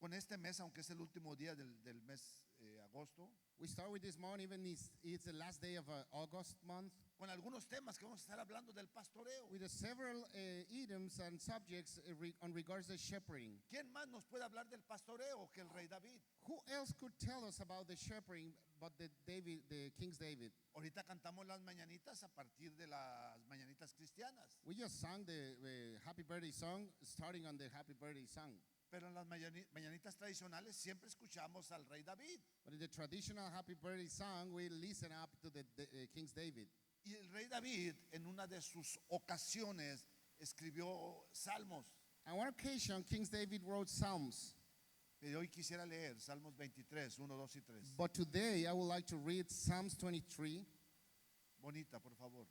con este mes, aunque es el último día del mes agosto, We start with this month, even it's the last day of August month, con algunos temas que vamos a estar hablando del pastoreo. with several items and subjects on regards to shepherding. ¿Quién más nos puede hablar del pastoreo que el rey David? Who else could tell us about the shepherding but the King's David? Ahorita cantamos las mañanitas a partir de las mañanitas cristianas, We just sang the Happy Birthday song, starting on the Happy Birthday song. pero en las mañanitas tradicionales siempre escuchamos al rey David. But in the traditional Happy Birthday song, we listen up to the King's David. Y el rey David en una de sus ocasiones escribió salmos. On one occasion, King David wrote Psalms. Que hoy quisiera leer Salmos 23, 1, 2 y 3. But today, I would like to read Psalms 23. Bonita, por favor.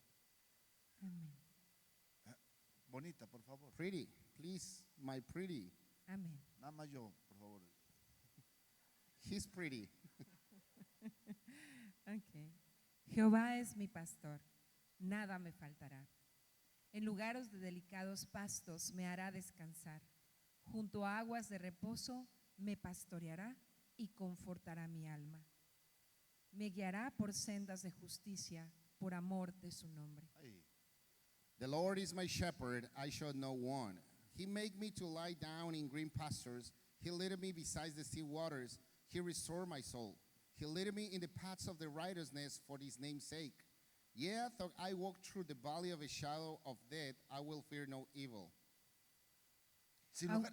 Amén. Bonita, por favor. Pretty, please, my pretty. Amén. Nada más yo, por favor. He's pretty. Okay. Jehová es mi pastor, nada me faltará. En lugares de delicados pastos me hará descansar. Junto a aguas de reposo me pastoreará y confortará mi alma. Me guiará por sendas de justicia por amor de su nombre. Ahí. The Lord is my shepherd, I shall not want. He made me to lie down in green pastures. He led me beside the still waters. He restored my soul. He led me in the paths of the righteousness for his name's sake. Yea, though I walk through the valley of a shadow of death, I will fear no evil. Sin lugar,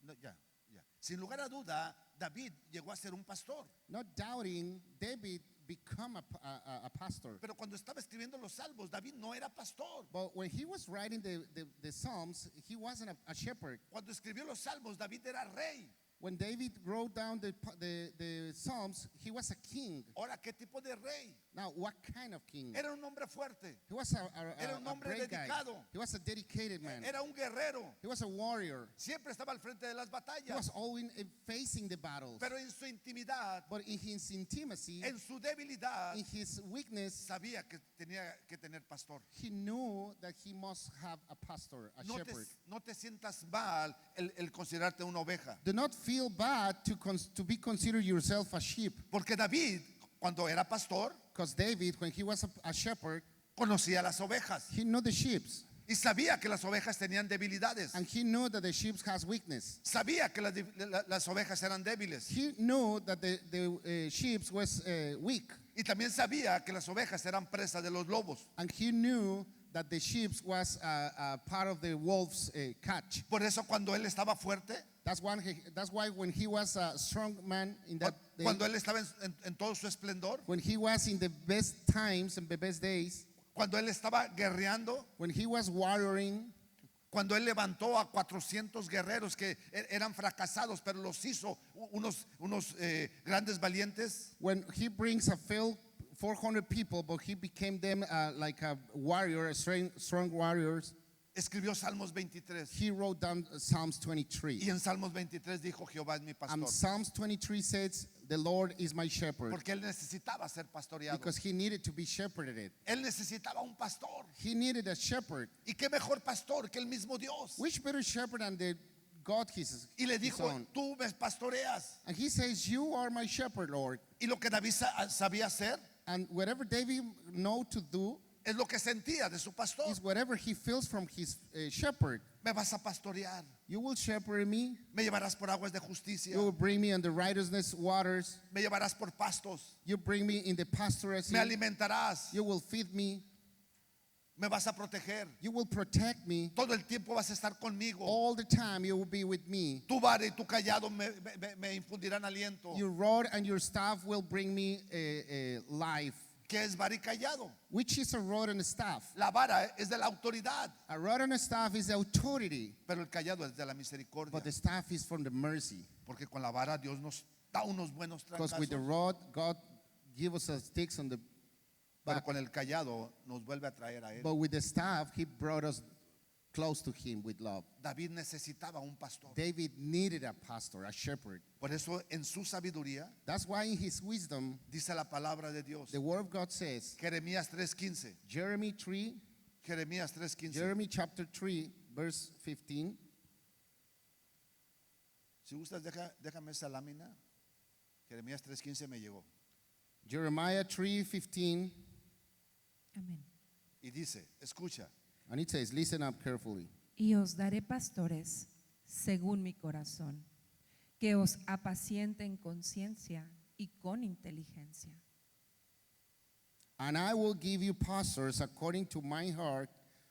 no, ya. Sin lugar a duda, David llegó a ser un pastor. Not doubting, David become a pastor. Pero cuando estaba escribiendo los salmos, David no era pastor. But when he was writing the Psalms, he wasn't a shepherd. Cuando escribió los salmos, David era rey. When David wrote down the Psalms, he was a king. Ahora, ¿qué tipo de rey? Now, what kind of king? Era un hombre fuerte. He was Era un a hombre great guy. dedicado. He was a dedicated man. Era un guerrero. He was a warrior. Siempre estaba al frente de las He was batallas. always facing the battles. Pero en su intimidad, But in his intimacy, en su debilidad, in his weakness, sabía que tenía que tener pastor. he knew that he must have a pastor, a shepherd. No te sientas mal el considerarte una oveja. Do not feel bad to be considered yourself a sheep. Porque David, cuando era pastor, Because David, when he was a shepherd, conocía las ovejas he knew the sheep. y sabía que las ovejas tenían debilidades. And he knew that the sheep has weakness. Sabía que las ovejas eran débiles. He knew that the sheep was weak. Y también sabía que las ovejas eran presa de los lobos. And he knew that the sheep was part of the wolf's catch. Por eso cuando él estaba fuerte, That's why when he was a strong man in that day, cuando él estaba en todo su esplendor, when he was in the best times and the best days, cuando él estaba guerreando, when he was warrioring, cuando él levantó a 400 guerreros que eran fracasados, pero los hizo unos grandes valientes. when he brings a field 400 people, but he became them like a warrior, strong warriors. Escribió Salmos 23. He wrote down Psalms 23. Y en Salmos 23 dijo, Jehová es mi pastor. And Psalms 23 says, the Lord is my shepherd. Porque él necesitaba ser pastoreado. Because he needed to be shepherded. Él necesitaba un pastor. He needed a shepherd. Y qué mejor pastor que el mismo Dios. Which better shepherd than the God his Y le his dijo, own? tú me pastoreas. And he says, you are my shepherd, Lord. Y lo que David sabía hacer And whatever David know to do es lo que sentía de su pastor. is whatever he feels from his shepherd. Me vas a pastorear. You will shepherd me. Me llevarás por aguas de justicia. You will bring me on the righteousness waters. Me llevarás por pastos. You bring me in the pastures. Me alimentarás. You will feed me. Me vas a proteger. You will protect me. Todo el tiempo vas a estar conmigo. All the time you will be with me. Tu vara y tu callado me infundirán aliento. Your rod and your staff will bring me life. ¿Qué es vara y callado? Which is a rod and a staff? La vara es de la autoridad, A rod and a staff is authority, pero el callado es de la misericordia. but the staff is from the mercy. Porque con la vara Dios nos da unos buenos Because with the trancazos, rod, God give us a sticks on the pero back. con el callado nos vuelve a traer a él. But with the staff, he brought us close to him with love. David necesitaba un pastor. David needed a pastor, a shepherd. Por eso en su sabiduría That's why in his wisdom, dice la palabra de Dios. the word of God says, Jeremías 3:15. Jeremiah 3, Jeremías 3:15. Jeremiah chapter 3, verse 15. Si gustas, déjame esa lámina. Jeremías 3:15 me llegó. Jeremiah 3:15, Amén. Y dice, escucha, and it says, listen up carefully. Y os daré pastores según mi corazón, que os apacienten con ciencia y con inteligencia. And I will give you pastors according to my heart,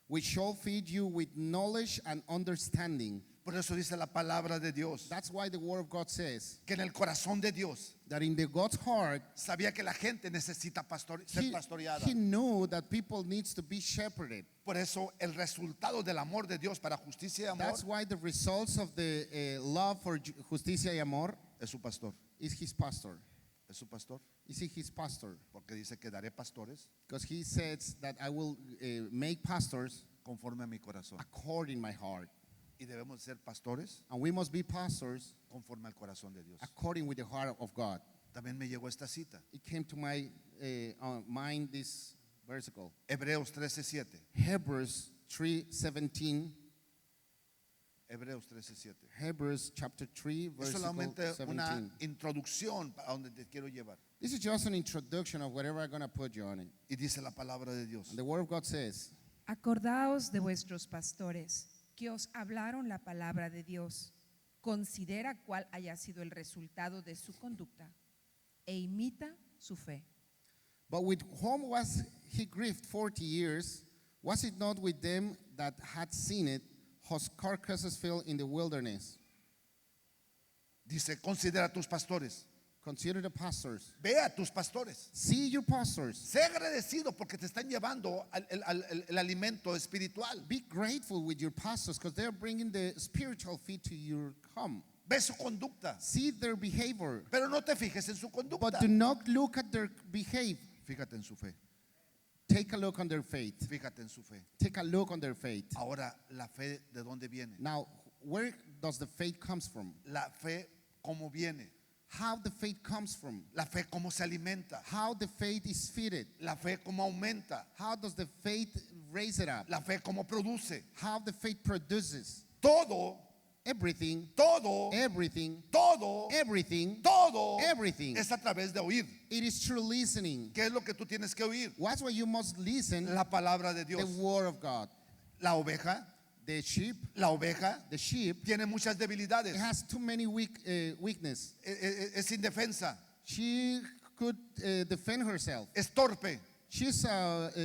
which shall feed you with knowledge and understanding. por eso dice la palabra de Dios, That's why the word of God says que en el corazón de Dios that in the God's heart, sabía que la gente necesita ser he pastoreada. knew that people needs to be shepherded. Por eso el resultado del amor de Dios para justicia y amor That's why the results of the love for justicia y amor es su pastor. is his pastor. Es su pastor. Is he his pastor? Porque dice que daré pastores Because he says that I will make pastors conforme a mi corazón. according my heart. Y debemos ser pastores And we must be pastors conforme al corazón de Dios. according with the heart of God. También me llegó esta cita. It came to my mind this versicle. Hebreos 13:7. Hebrews 3:17. Hebreos 13:7. Hebrews chapter 3 Es verse solamente 17. una introducción a donde te quiero llevar. This is just an introduction of whatever I'm going to put you on it. Y dice la palabra de Dios. And the word of God says, Acordaos de vuestros pastores que os hablaron la palabra de Dios. Considera cuál haya sido el resultado de su conducta e imita su fe. but with whom was he grieved 40 years? Was it not with them that had seen it, whose carcasses fell in the wilderness? Dice, considera a tus pastores. Consider the pastors. Ve a tus pastores. See your pastors. Sé agradecido porque te están llevando el alimento espiritual. Be grateful with your pastors because they're bringing the spiritual feed to your home. Ve su conducta. See their behavior, Pero no te fijes en su conducta. but do not look at their behavior. Fíjate en su fe. Take a look on their faith. Fíjate en su fe. Take a look on their faith. Ahora, la fe, ¿de dónde viene? Now, where does the faith comes from? La fe, ¿cómo viene? How the faith comes from? La fe, ¿cómo se alimenta? How the faith is fed? La fe, ¿cómo aumenta? How does the faith raise it up? La fe, ¿cómo produce? How the faith produces? Todo, Everything, todo, everything, todo, everything, todo everything. es a través de oír. It is through listening. ¿Qué es lo que tú tienes que oír? What's why you must listen? La palabra de The Dios. word of God. La oveja, The sheep, la oveja the sheep, tiene muchas debilidades. it has too many weakness. Es indefensa, She could defend herself. es torpe. She's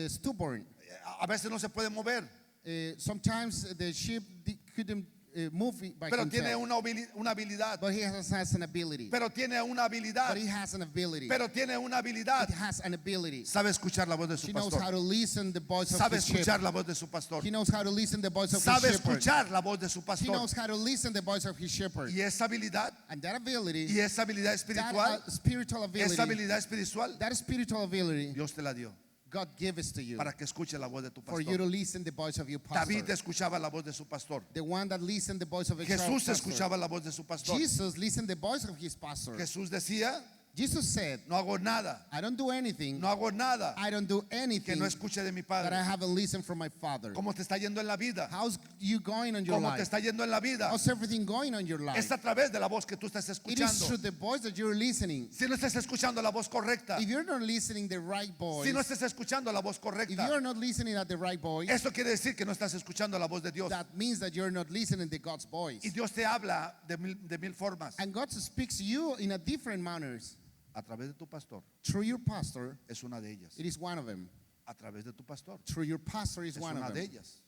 stubborn. A veces no se puede mover, Sometimes the sheep couldn't move by pero tiene himself. una habilidad. But he has an ability. Pero tiene una habilidad. But he has an ability. Pero tiene una habilidad. He has an ability. Sabe escuchar la voz de su He knows how pastor. to listen the voice of Sabe his shepherd. escuchar la voz de su pastor. He knows how to listen the voice of Sabe his shepherd. escuchar la voz de su He pastor. knows how to listen the voice of his shepherd. Y esa habilidad, And that ability, y esa habilidad espiritual, that spiritual ability, esa habilidad espiritual, that spiritual ability, Dios te la dio God gives to you para que escuche la voz de tu for you to pastor. listen the voice of your pastor. David escuchaba la voz de su pastor. The one that listened the voice of a Jesús pastor. escuchaba la voz de su pastor. Jesus listened the voice of his pastor. Jesús decía, Jesus said, no hago nada, I don't do anything. no hago nada I don't do que anything no escuche de mi that I Padre. haven't listened from my Father. ¿Cómo te está yendo en la vida? How's you going on your ¿Cómo te life? está yendo en la vida? How's everything going on your life? Es a través de la voz que tú estás It is through escuchando. the voice that you're listening. Si no estás escuchando la voz correcta, If you're not listening the right voice, si no estás escuchando la voz if correcta, you're not listening at the right voice, eso quiere decir que no estás escuchando la voz de Dios. that means that you're not listening to God's voice. Y Dios te habla de mil formas. And God speaks to you in a different manners. A través de tu pastor Through your pastor, es una de ellas. it is one of them. A través de tu pastor Through your pastor is es one una of de them. ellas.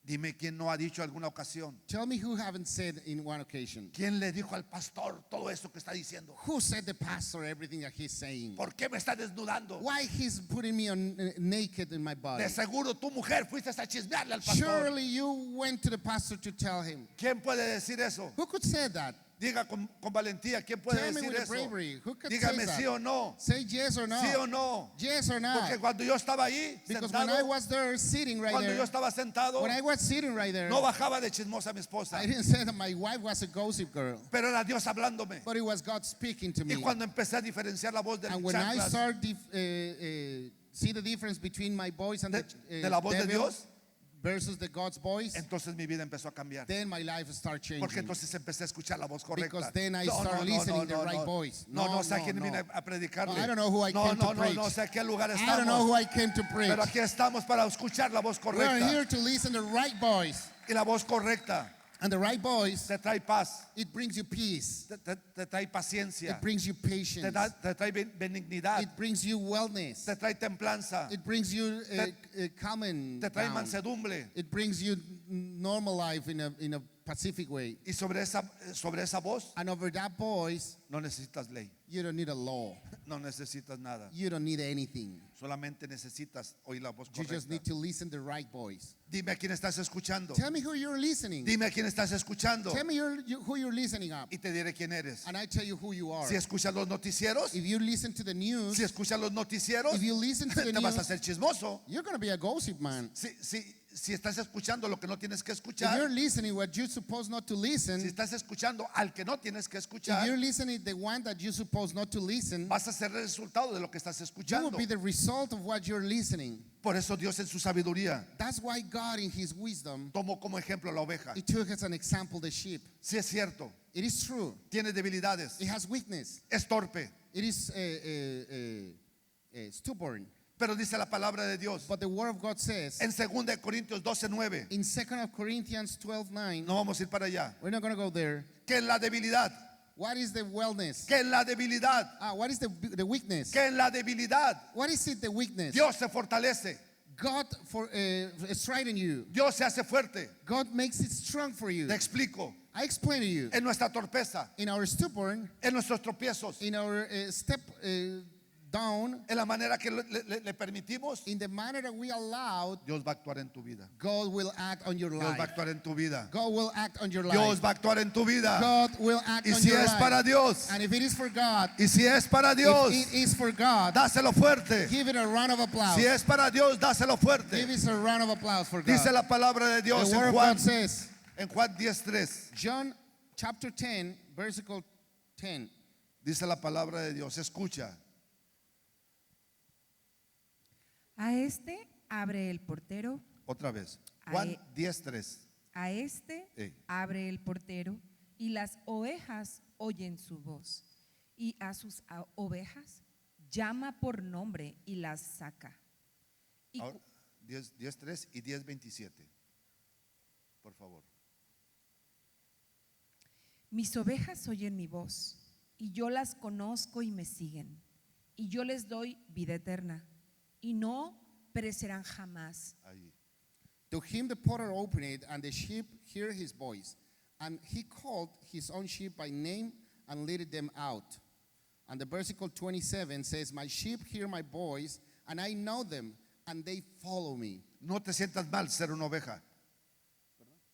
Dime quién no ha dicho alguna ocasión. Tell me who haven't said in one occasion. ¿Quién le dijo al pastor todo esto que está diciendo? Who said the pastor everything that he's saying? ¿Por qué me está desnudando? Why he's putting me on naked in my body? De seguro tu mujer fuiste a chismearle al pastor. Surely you went to the pastor to tell him. ¿Quién puede decir eso? Who could say that? Diga con valentía, ¿quién puede Tell me decir with eso? bravery. Who could Dígame say sí that? o no. Say yes or no. Sí o no. Yes or no. Porque cuando yo estaba ahí Because when I sentado, was there sitting right cuando there, yo estaba sentado, when I was sitting right there, no bajaba de chismosa mi esposa, I didn't say that my wife was a gossip girl, pero era Dios hablándome. but it was God speaking to Y me. cuando empecé a diferenciar la voz del And when I chanclas start see the difference between my voice and de the la voz de devil, Dios, versus the God's voice, entonces mi vida empezó a cambiar. then my life started changing. Porque entonces empecé a escuchar la voz correcta. Because then I started listening the right voice. No sé a quién no. vine a predicarle. No, I don't know who I no, came to no, preach. no sé a qué lugar I don't know who estamos. I came to preach. Pero aquí estamos para escuchar la voz We are correcta. here to listen the right voice. Y la voz correcta And the right voice, te trae paz, it brings you peace. te trae paciencia, It brings you patience. te trae benignidad, It brings you wellness. te trae templanza, It brings you calming te trae down. mansedumbre. It brings you normal life in a pacific way. Y sobre esa voz And over that voice, no necesitas ley, you don't need a law. no necesitas nada. You don't need anything. Solamente necesitas oír la voz You just need correcta. to listen the right voice. Dime a quién estás escuchando. Tell me who you're listening. Dime a quién estás escuchando. Tell me who you're listening up. Y te diré quién eres. And I tell you who you are. Si escuchas los noticieros, If you listen to the news, si escuchas los noticieros, if you listen to the te vas a news, hacer chismoso. you're going to be a gossip man. Si estás escuchando lo que no tienes que If escuchar, you're listening what you're supposed not to listen, si estás escuchando al que no tienes que if escuchar, you're listening the one that you're supposed not to listen, vas a ser el resultado de lo que estás you escuchando. will be the result of what you're listening. Por eso Dios en su sabiduría That's why God in his wisdom, tomó como ejemplo la oveja. he took as an example the sheep. Si es cierto, It is true. tiene debilidades, It has weakness. es torpe, It is stubborn. pero dice la palabra de Dios But the word of God says en 2 de Corintios 12:9. in 2 Corinthians 12:9, No vamos a ir para allá. we're not going to go there. Que en la debilidad, What is the wellness? que en la debilidad, What is the weakness? que en la debilidad What is it, the weakness? Dios se fortalece, God strengthens you. Dios se hace fuerte. God makes it strong for you. Te explico. I explain to you. En nuestra torpeza, In our stubborn, en nuestros tropiezos, in our step down, en la manera que le permitimos, in the manner that we allow, Dios va a actuar en tu vida. God will act on your Dios va a life. actuar en tu vida. God will act on your Dios life. va a actuar en tu vida. God will act Y on si your es life. para Dios, And if it is for God, y si es para Dios, if it is for God, dáselo fuerte. give it a round of applause. Si es para Dios, dáselo Give fuerte. it a round of applause for Dice God. la palabra de Dios The word en of Juan, God says, en Juan 10:3. John chapter 10, versicle 10. Dice la palabra de Dios, escucha. A este abre el portero, Otra vez. Juan Ahí. 10:3. a este abre el portero y las ovejas oyen su voz. Y a sus ovejas llama por nombre y las saca. Y Ahora, 10:3 y 10:27. Por favor. mis ovejas oyen mi voz y yo las conozco y me siguen. Y yo les doy vida eterna y no perecerán jamás. Ahí. To him the porter opened it, and the sheep hear his voice. And he called his own sheep by name and led them out. And the versicle 27 says, my sheep hear my voice, and I know them, and they follow me. No te sientas mal ser una oveja.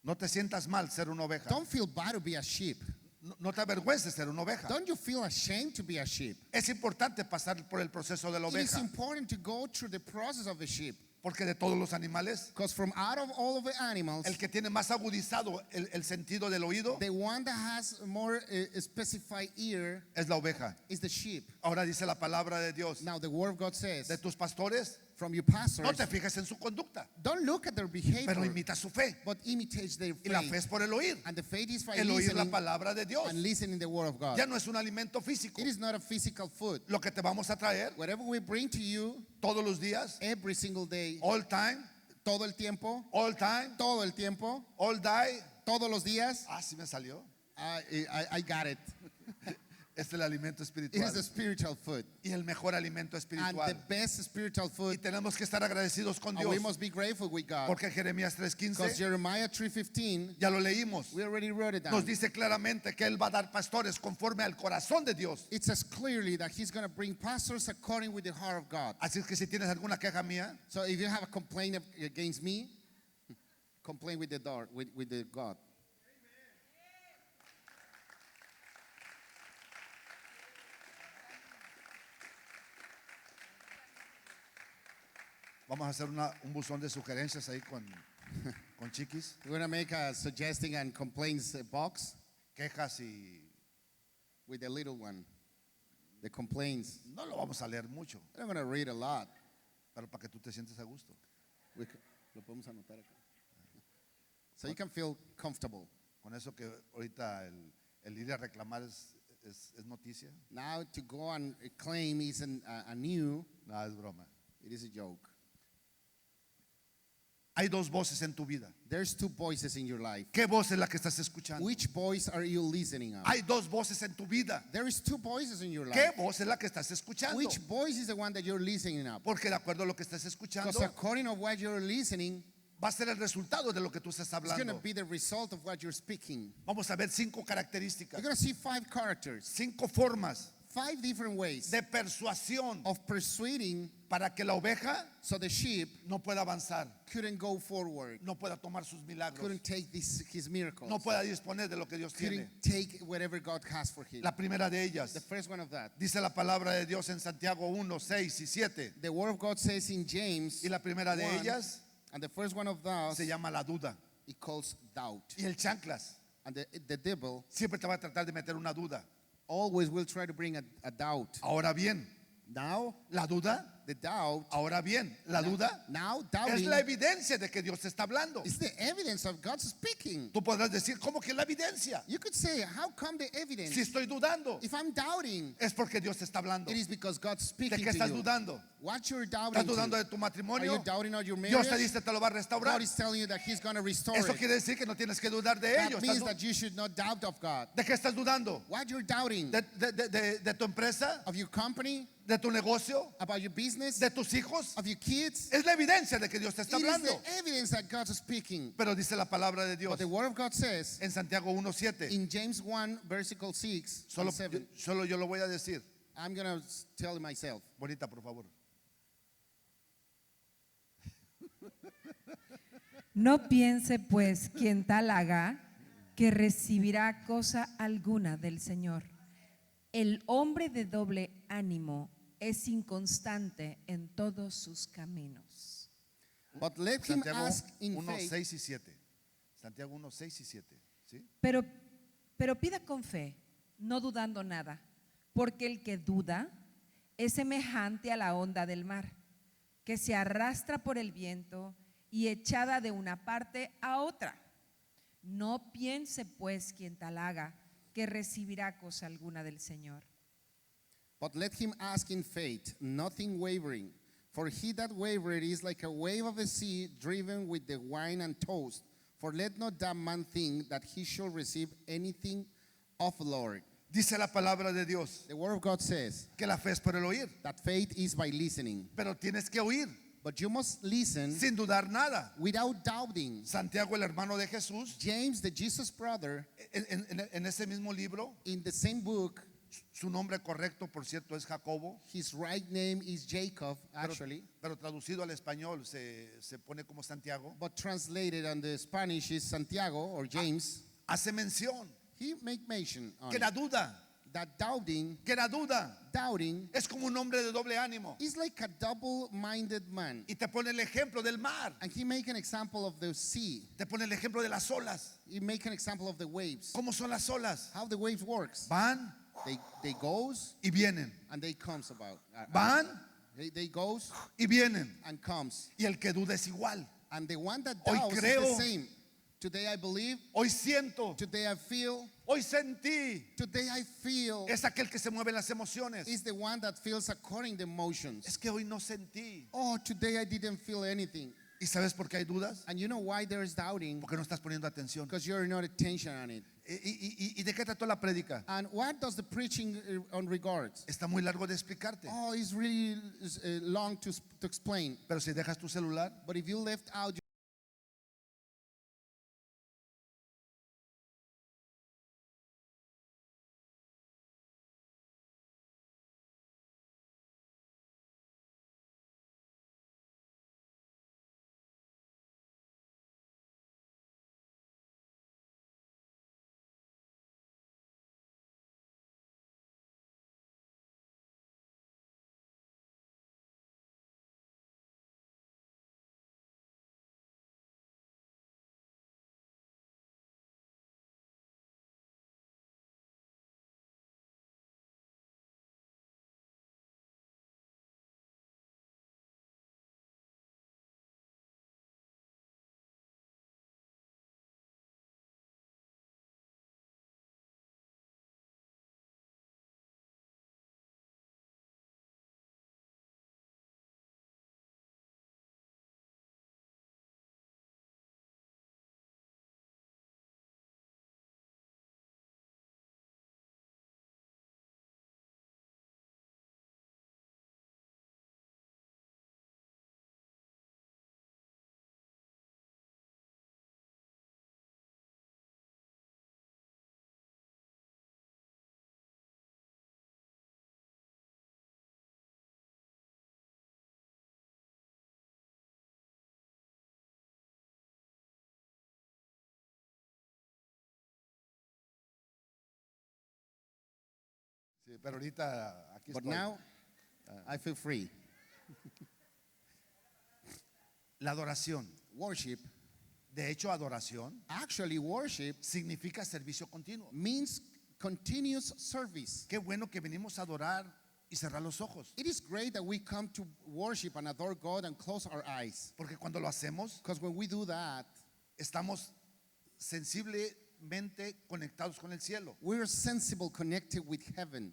No te sientas mal ser una oveja. Don't feel bad to be a sheep. No te avergüences ser una oveja. Don't you feel ashamed to be a sheep? Es importante pasar por el proceso de la It is oveja, important to go through the process of a sheep. porque de todos los animales, Because from out of all of the animals, el que tiene más agudizado el sentido del oído the one that has more specified ear es la oveja. is the sheep. Ahora dice la palabra de Dios, Now the word of God says, de tus pastores, from your pastors, no te fijes en su conducta, don't look at their pero behavior, imita su fe. but imitate their Y la fe faith. es por el oír, And the faith is by el oír la listening palabra de Dios. and listening the word of God. Ya no es un alimento físico. It is not a physical food. Lo que te vamos a traer Whatever we bring to you todos los días, every single day, all time, todo el tiempo, all time, todo el tiempo, all day. todos los días, Ah, sí me salió. I got it. Es el alimento It espiritual is the spiritual food. y el mejor alimento And the espiritual. best spiritual Y food. tenemos que estar agradecidos con And we Dios, must be grateful with God. porque Jeremías Because 3:15 Jeremiah 3:15, ya lo leímos. we already wrote it Nos down. dice claramente que él va a dar pastores conforme al corazón de Dios. It says clearly that he's going to bring pastors according with the heart of God. Así es que si tienes alguna queja mía, So if you have a complaint against me, complain with the God. vamos a hacer un buzón de sugerencias ahí con chiquis, We're going to make a suggesting and complaints box quejas y with the little one. The complaints. no lo vamos a leer mucho, I'm going to read a lot. pero para que tú te sientas a gusto. Lo podemos anotar acá. so you can feel comfortable. Con eso que ahorita el ir a reclamar es noticia. Now to go and claim is a new, No, es broma. it is a joke. Hay dos voces en tu vida. There's two voices in your life. ¿Qué voz es la que estás escuchando? Which voice are you listening on? Hay dos voces en tu vida. There is two voices in your ¿Qué life. voz es la que estás escuchando? Which voice is the one that you're listening up? Porque de acuerdo a lo que estás escuchando, Because according to what you're listening, va a ser el resultado de lo que tú estás it's going to hablando. be the result of what you're speaking. Vamos a ver 5 características, You're going to see 5 characters, 5 formas 5 different ways de persuasión of persuading para que la oveja so the sheep no pueda avanzar, couldn't go forward, no pueda tomar sus milagros, couldn't take his miracles, no pueda disponer de lo que Dios tiene. couldn't take whatever God has for him. La primera de ellas, The first one of that. dice la palabra de Dios en Santiago 1, 6 y 7. The word of God says in James, Y la primera de 1, ellas and the first one of those, se llama la duda. it calls doubt. Y el chanclas And the devil siempre te va a tratar de meter una duda. always will try to bring a doubt. Ahora bien, Now, la duda, the doubt, ahora bien, la duda now es doubting la evidencia de que Dios te está hablando. is the evidence of God speaking. Tú podrás decir, ¿cómo que la evidencia? You could say, how come the evidence? Si estoy dudando, If I'm doubting, es porque Dios te está hablando. it is because God's ¿De speaking qué to estás you. dudando? What you're ¿Estás doubting dudando to? de tu Are matrimonio? you doubting on your Dios te marriage? dice te lo va a restaurar. God is telling you that He's going to restore Eso it. quiere decir que no tienes que dudar de ello. That means that you should not doubt of God. ¿De qué estás dudando? What you're doubting ¿De tu empresa? of your company, ¿De tu negocio? about your business, ¿De tus hijos? of your kids, Es la evidencia de que Dios te está it is hablando. the evidence that God's speaking. Pero dice la palabra de Dios But the Word of God says en Santiago 1:7. in James 1, versicle 6 Solo, and 7, solo yo lo voy a decir. I'm going to tell you myself. Bonita, por favor. No piense pues quien tal haga que recibirá cosa alguna del Señor. El hombre de doble ánimo es inconstante en todos sus caminos. But let him Santiago ask in 1, faith. 6 y 7. Santiago 1, 6 y 7. ¿Sí? Pero pida con fe, no dudando nada, porque el que duda es semejante a la onda del mar, que se arrastra por el viento y echada de una parte a otra. No piense pues quien tal haga que recibirá cosa alguna del Señor. But let him ask in faith, nothing wavering. For he that wavereth is like a wave of the sea driven with the wind and tossed. For let not that man think that he shall receive anything of the Lord. Dice la palabra de Dios The word of God says que la fe es por el oír. that faith is by listening. Pero tienes que oír But you must listen sin dudar nada. without doubting. Santiago, el hermano de Jesús, James, the Jesus brother, en ese mismo libro, in the same book, su nombre correcto, por cierto, es Jacobo. his right name is Jacob, actually. Pero traducido al español se pone como Santiago. But translated on the Spanish is Santiago or James. Hace mención He make mention on que it, la duda, that doubting es como un hombre de doble ánimo. is like a double-minded man. Y te pone el ejemplo del mar, And he make an example of the sea. te pone el ejemplo de las olas. He make an example of the waves. ¿Cómo son las olas? How the waves works. Van They goes y vienen, and they comes about. van They goes y vienen. and comes. Y el que duda es igual. And the one that Hoy doubts is creo. the same. Today I believe. Hoy siento, Today I feel. hoy sentí. Today I feel Es aquel que se mueve en las emociones. is the one that feels according to emotions. Es que hoy no sentí. Oh, today I didn't feel anything. ¿Y sabes por qué hay dudas? And you know why there is doubting? Porque no estás poniendo atención. Because you're not attention on it. ¿Y de qué trató la prédica? And what does the preaching on regards? Está muy largo de explicarte. Oh, it's really long to explain. Pero si dejas tu celular, But if you left out Sí, pero ahorita aquí But estoy. now, I feel free. La adoración. Worship, De hecho, adoración actually worship significa servicio continuo. means continuous service. Qué bueno que venimos a adorar y cerrar los ojos. It is great that we come to worship and adore God and close our eyes. Porque cuando lo hacemos, Because when we do that, estamos sensiblemente conectados con el cielo. we're sensible, connected with heaven.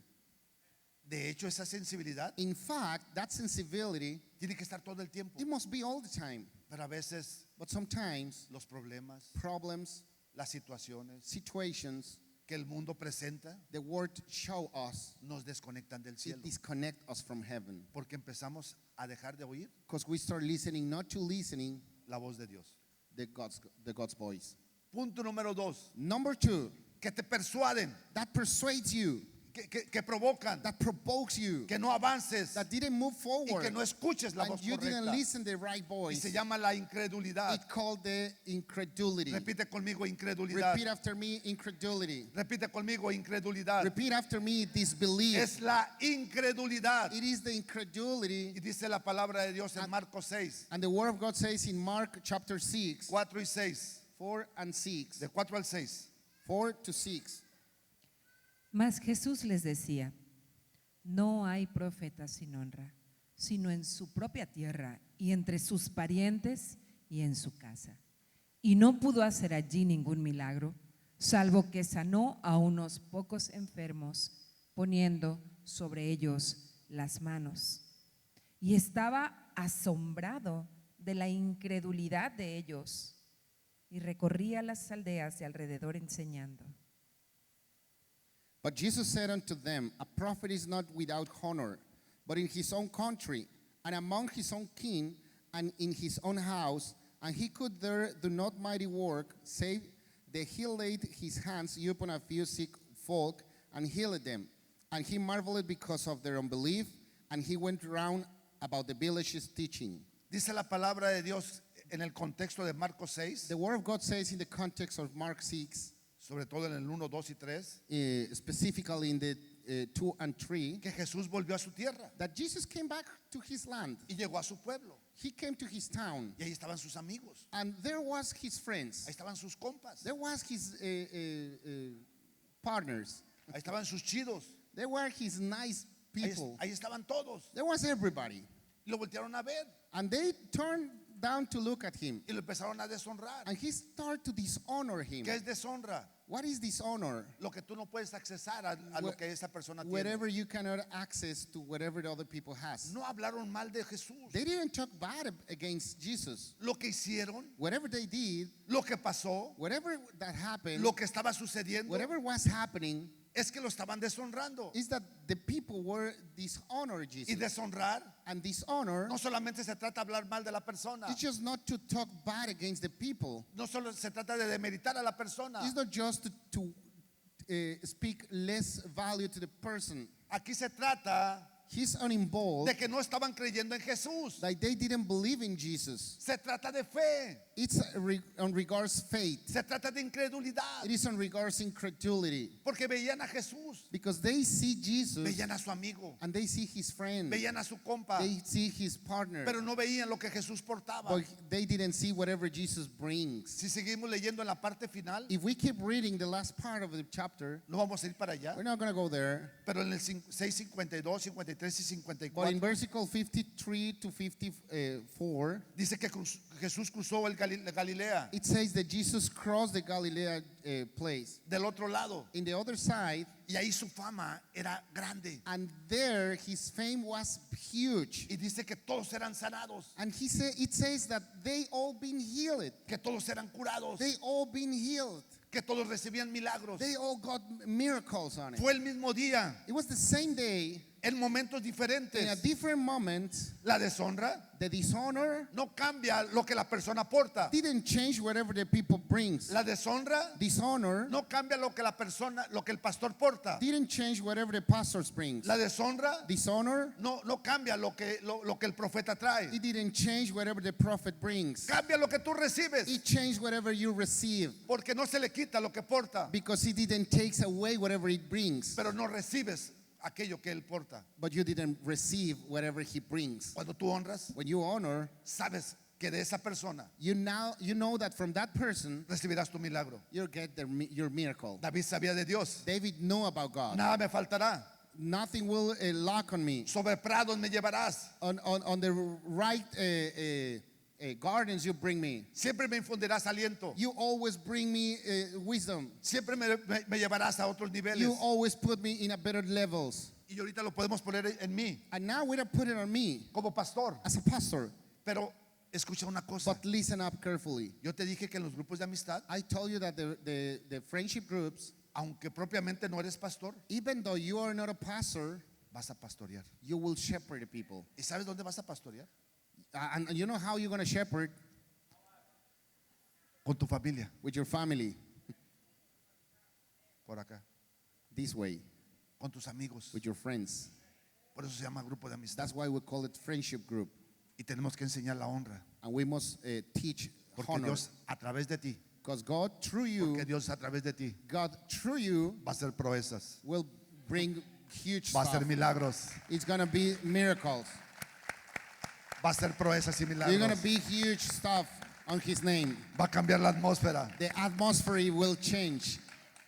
De hecho, esa sensibilidad In fact, that sensibility, tiene que estar todo el tiempo. it must be all the time. Pero a veces But sometimes, los problemas, problems, las situaciones situations, que el mundo presenta the word show us, nos desconectan del it cielo. disconnect us from heaven. Porque empezamos a dejar de oír Because we start listening, not to listening la voz de Dios. the God's voice. Punto número 2. Number 2, Que te persuaden, that persuades you, que provocan, that provokes you, que no avances that didn't move y forward, que no escuches la and voz you didn't correcta. listen the right Y voice. se llama la incredulidad. It called the incredulity. Repite conmigo incredulidad. Repeat after me, incredulity. Repite conmigo incredulidad. Repeat after me, disbelief. Es la incredulidad. It is the incredulity. Y dice la palabra de Dios en Marcos 6, And the word of God says in Mark chapter 6, 4 y 6. 4 and 6. De 4 al 6. 4 to 6. Mas Jesús les decía, no hay profeta sin honra, sino en su propia tierra y entre sus parientes y en su casa. Y no pudo hacer allí ningún milagro, salvo que sanó a unos pocos enfermos, poniendo sobre ellos las manos. Y estaba asombrado de la incredulidad de ellos, y recorría las aldeas de alrededor enseñando. But Jesus said unto them, a prophet is not without honor, but in his own country, and among his own kin, and in his own house. And he could there do not mighty work, save that he laid his hands upon a few sick folk, and healed them. And he marveled because of their unbelief, and he went round about the villages teaching. Dice la palabra de Dios en el contexto de Marcos 6, The word of God says in the context of Mark 6, sobre todo en el 1, 2 y 3, specifically in the 2 and 3, que Jesús volvió a su tierra that Jesus came back to his land. y llegó a su pueblo. He came to his town, Y ahí estaban sus amigos, and there was his friends. ahí estaban sus compas, There was his partners. ahí estaban sus chidos, There were his nice people. ahí estaban todos. There was everybody. Y lo voltearon a ver And they turned down to look at him. y lo empezaron a deshonrar. And he started to dishonor him. ¿Qué es deshonra? What is dishonor? Lo que tú no puedes accesar a lo que esa persona tiene. Whatever you cannot access to whatever the other people has. No hablaron mal de Jesús. They didn't talk bad against Jesus. Lo que hicieron, Whatever they did, lo que pasó, whatever that happened, lo que estaba sucediendo, whatever was happening, es que lo estaban deshonrando. is that the people were dishonor Y Jesus. deshonrar And dishonor no solamente se trata de hablar mal de la persona, it's just not to talk bad against the people. no solo se trata de demeritar a la persona. It's not just to speak less value to the person. Aquí se trata He's uninvolved de que no estaban creyendo en Jesús. that they didn't believe in Jesus. Se trata de fe, It's on regards faith. se trata de incredulidad, It is on regards incredulity. porque veían a Jesús, Because they see Jesus veían a su amigo, and they see his friend. veían a su compa, They see his partner. pero no veían lo que Jesús portaba. But they didn't see whatever Jesus brings. Si seguimos leyendo en la parte final, If we keep reading the last part of the chapter, no vamos a ir para allá, we're not going to go there. pero en el 6:52, 53 y But in 54 versicle 53 to 54, dice que Jesús cruzó el Galilea it says that Jesus crossed the Galilee place. del otro lado In the other side, y ahí su fama era grande and there his fame was huge. y dice que todos eran sanados, And it says that they all been healed. que todos eran curados, They all been healed. que todos recibían milagros. They all got miracles on it. Fue el mismo día, It was the same day, en momentos in a diferentes. different moment. La deshonra The dishonor no cambia lo que la persona aporta. didn't change whatever the people brings. La deshonra Dishonor no cambia lo que la persona, lo que el pastor porta. didn't change whatever the pastors brings. La deshonra Dishonor, no cambia lo que el profeta trae. it didn't change whatever the prophet brings. Cambia lo que tú recibes, It changed whatever you receive, porque no se le quita lo que porta, because it didn't take away whatever it brings. pero no recibes aquello que él porta. but you didn't receive whatever he brings. Cuando tú honras, When you honor, sabes que de esa persona you know that from that person recibirás tu milagro. you get your miracle. David sabía de Dios. David knew about God. Nada me faltará. Nothing will lock on me. Sobre prados me llevarás. On the right gardens you bring me. Siempre me infundirás aliento. You always bring me wisdom. Siempre me llevarás a otros niveles. You always put me in a better levels. Y ahorita lo podemos poner en mí And now we don't put it on me como pastor. as a pastor. Pero escucha una cosa. But listen up carefully. Yo te dije que en los grupos de amistad, I told you that the friendship groups, aunque propiamente no eres pastor, even though you are not a pastor, vas a pastorear. you will shepherd the people. ¿Y sabes dónde vas a pastorear? And you know how you're going to shepherd? Con tu familia, With your family, por acá. this way, Con tus amigos. with your friends. Por eso se llama grupo de amistad. That's why we call it friendship group. Y tenemos que enseñar la honra. And we must teach Porque honor. Dios a través de ti, Because God through you, porque Dios a través de ti God through you va a hacer proezas, will bring huge va a stuff. hacer milagros, It's going to be miracles. va a hacer proezas y You're going milagros. to be huge stuff on his name. Va a cambiar la atmósfera The atmosphere will change.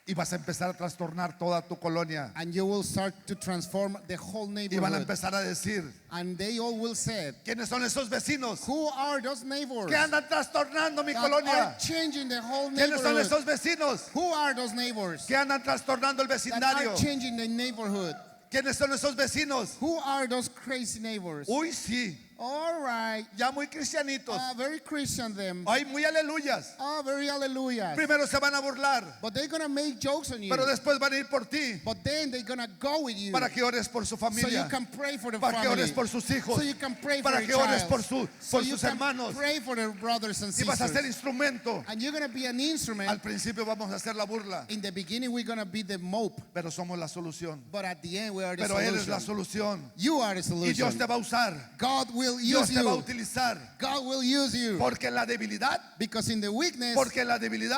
y vas a empezar a trastornar toda tu colonia. And you will start to transform the whole Y van a neighborhood. empezar a decir, And they all will say, ¿quiénes son esos vecinos who are those neighbors que andan trastornando mi that colonia? are changing the whole ¿Quiénes son neighborhood? esos vecinos Who are those neighbors que andan trastornando el that vecindario? are changing the neighborhood? ¿Quiénes son esos vecinos? Who are those crazy neighbors? Uy, sí, All right. ya muy cristianitos. Very Christian them. Ay, muy aleluyas. Very hallelujah. Primero se van a burlar, But they're going to make jokes on you. pero después van a ir por ti But then they're going to go with you. para que ores por su So you familia, can pray for the para que family. ores por sus hijos, So you can pray para for que your ores child. por, So por you sus can hermanos pray for their brothers and y vas a ser sisters. instrumento. And you're going to be an instrument. Al principio vamos a hacer la burla, In the beginning, we're going to be the mope. pero somos la solución. But at the end, we are the Pero Él es la solution. solución You are the y Dios solution. te va a usar. God will Dios use te va a you. utilizar. God will use you. Porque en la debilidad, Because in the weakness,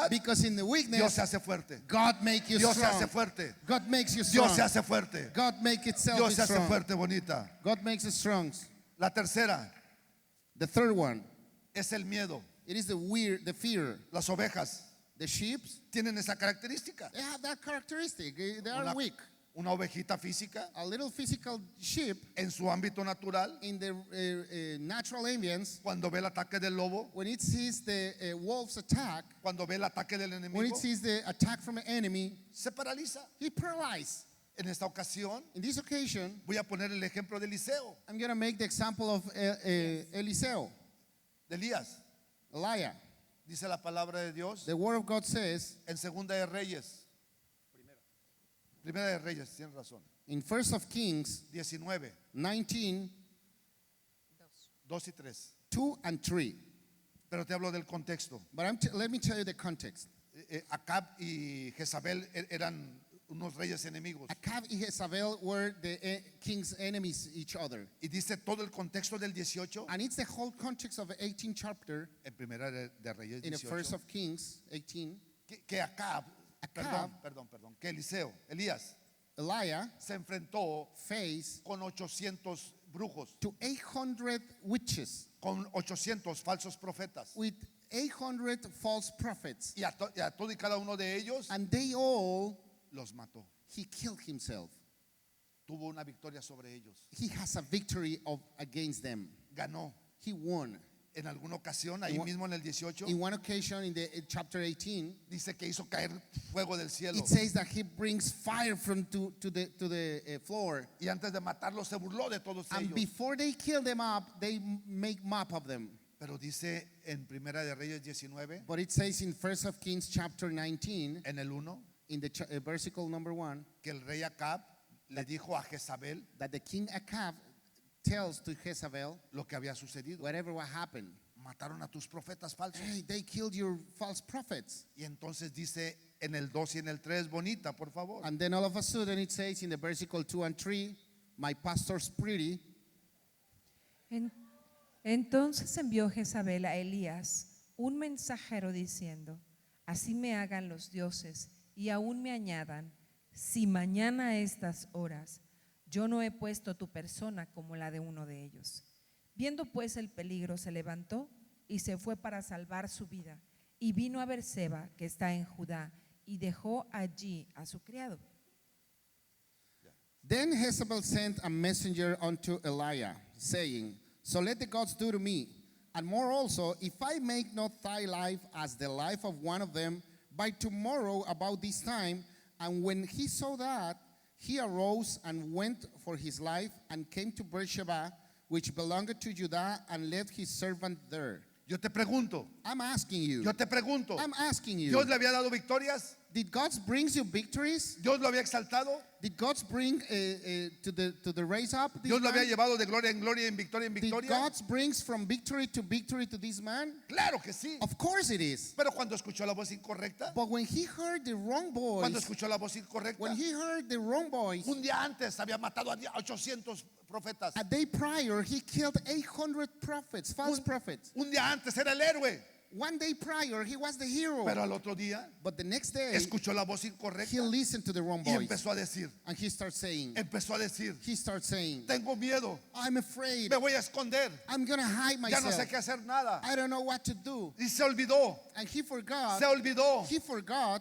because in the Dios weakness, se hace fuerte. God makes you Dios se strong. hace fuerte. God makes you Dios strong. se hace fuerte. God makes itself Dios se hace strong. fuerte, bonita. God makes it strong. La tercera The third one, es el miedo. it is the fear. Las ovejas The sheep, tienen esa característica. they have that characteristic. They are Una, weak. una ovejita física A little physical sheep en su ámbito natural, in the natural ambience, cuando ve el ataque del lobo, when it sees the wolf's attack, cuando ve el ataque del when enemigo, it sees the attack from an enemy, se paraliza. he paralyzed. En esta ocasión In this occasion, voy a poner el ejemplo de Eliseo, I'm going to make the example of Eliseo, de Elías. Elijah. Dice la palabra de Dios The word of God says en Segunda de Reyes. Primera de Reyes, tienes razón. in 1 of Kings 19, 19, 2 y 3. 2 and 3. Pero te hablo del contexto. But let me tell you the context. Acab y Jezabel eran unos reyes enemigos. Acab and Jezebel were the king's enemies each other. Y dice todo el contexto del 18 And it's the whole context of the 18th chapter en Primera de Reyes in the 18 first of Kings 18. que Acab, perdón, que Eliseo, Elías Elijah se enfrentó faced con 800 brujos, to 800 witches con 800 falsos profetas. with 800 false prophets. Y a todo y cada uno de ellos And they all, los mató. he killed himself. Tuvo una victoria sobre ellos. He has a victory against them. Ganó. He won. En alguna ocasión, ahí mismo en el 18, In one occasion in chapter 18, dice que hizo caer fuego del cielo. it says that he brings fire from to the floor. Y antes de matarlos se burló de todos And ellos. before they kill them up, they make mop of them. Pero dice en Primera de Reyes 19, But it says in 1 of Kings chapter 19, en el 1, in the versicle number 1, que el rey Acab le dijo a Jezabel that the king Acab tells to Jezebel lo que había sucedido. whatever what happened. Mataron a tus profetas falsos. Hey, they killed your false prophets. Y entonces dice en el 2 y en el 3, bonita, por favor. And then all of a sudden it says in the versicle 2 and 3, my pastor's pretty. Entonces envió Jezabel a Elías un mensajero diciendo: así me hagan los dioses y aún me añadan, si mañana a estas horas Yo no he puesto tu persona como la de uno de ellos. Viendo pues el peligro, se levantó y se fue para salvar su vida. Y vino a Berseba, que está en Judá, y dejó allí a su criado. Then Jezebel sent a messenger unto Eliah, saying, So let the gods do to me, and more also, if I make not thy life as the life of one of them, by tomorrow about this time. And when he saw that, he arose and went for his life, and came to Beersheba, which belonged to Judah, and left his servant there. Yo te pregunto, I'm asking you. yo te pregunto, I'm asking you. ¿Dios le había dado victorias? Did God bring you victories? ¿Dios lo había exaltado? Did God bring to the raise up this ¿Dios lo había man? llevado de gloria en gloria, en victoria en Did victoria? God brings from victory to this man? Claro que sí. Of course it is. Pero cuando escuchó la voz incorrecta, But when he heard the wrong cuando voice, escuchó la voz incorrecta, when he heard the wrong voice, un día antes había matado a 800 profetas. a day prior he killed 800 prophets, false prophets. Un día antes era el héroe, One day prior he was the hero. pero al otro día But the next day escuchó la voz he incorrecta listened to the wrong y voice. empezó a decir, And he starts saying, tengo miedo, I'm afraid. me voy a esconder, I'm going to hide ya no myself. sé qué hacer nada. I don't know what to do. Y se olvidó And he forgot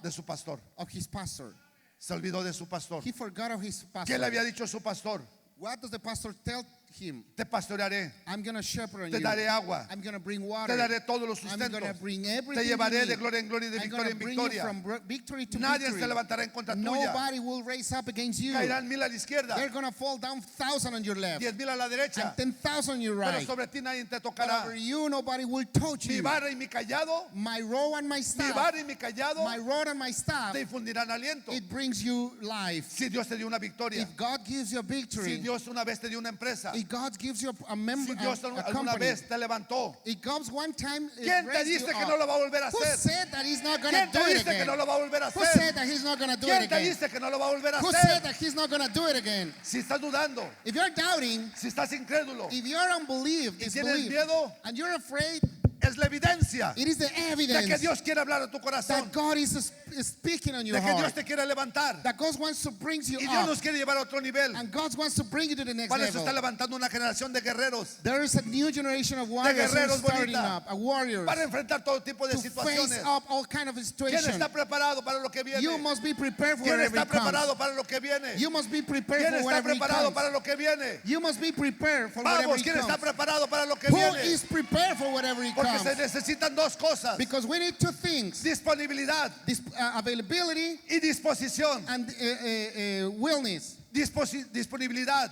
de su pastor. of his pastor. Se olvidó de su pastor. He forgot of his pastor. ¿Qué le había dicho su pastor? What does the pastor tell him? Te pastorearé, I'm going to shepherd te you. daré agua, I'm going to bring water. te daré todos los I'm going to sustentos, bring te everything llevaré you de need. gloria en gloria y de I'm victoria going en to bring you victoria. from victory to Nadie victory. se levantará en contra tuya. Nobody will raise up against you. Caerán 1000 a la izquierda, They're going to fall down 1,000 on your left 10,000 a la derecha, and 10,000 on your pero right. sobre ti nadie te But tocará. over you, nobody will touch Mi you. vara y mi callado, My rod and my mi staff, vara y mi callado my rod and my staff, te infundirán aliento. it brings you life. Si Dios te dio una victoria, If God gives you a si victory, Dios una vez te dio una empresa, if God gives you a si member, Dios a alguna company, vez te levantó, it comes one time, it ¿quién te raised dice you que up. no lo va a volver a Who hacer? said that he's not going ¿Quién to te do it dice que again? no lo va a volver a Who said hacer? that he's not going to do it ¿Quién te again? dice que no lo va a volver a Who said hacer? that he's not going to do it again? Si estás dudando, If you're doubting, si estás incrédulo if you're unbelief, y tienes disbelief, miedo, and you're afraid, es la evidencia it is the de que evidence Dios quiere hablar a tu corazón, that God is speaking on your de que Dios heart, te quiere levantar that God wants to bring you y Dios up, nos quiere llevar a otro nivel. and God wants to bring you to the next Para eso está level. levantando una generación de guerreros There is a new generation of warriors who are guerreros, starting bonita, up, a warriors, para enfrentar todo tipo de to face situaciones. up all kind of ¿Quién situations. está preparado para lo que viene? You must be prepared for ¿Quién whatever está it comes. preparado para lo que viene? You must be prepared ¿Quién for está whatever it preparado comes. para lo que viene? You must be prepared for whatever Vamos, it ¿quién está comes. preparado para lo que Who viene? is prepared for whatever it Porque comes? se necesitan dos cosas: Because we need two things: disponibilidad this, availability y disposición. and willness. Disponibilidad.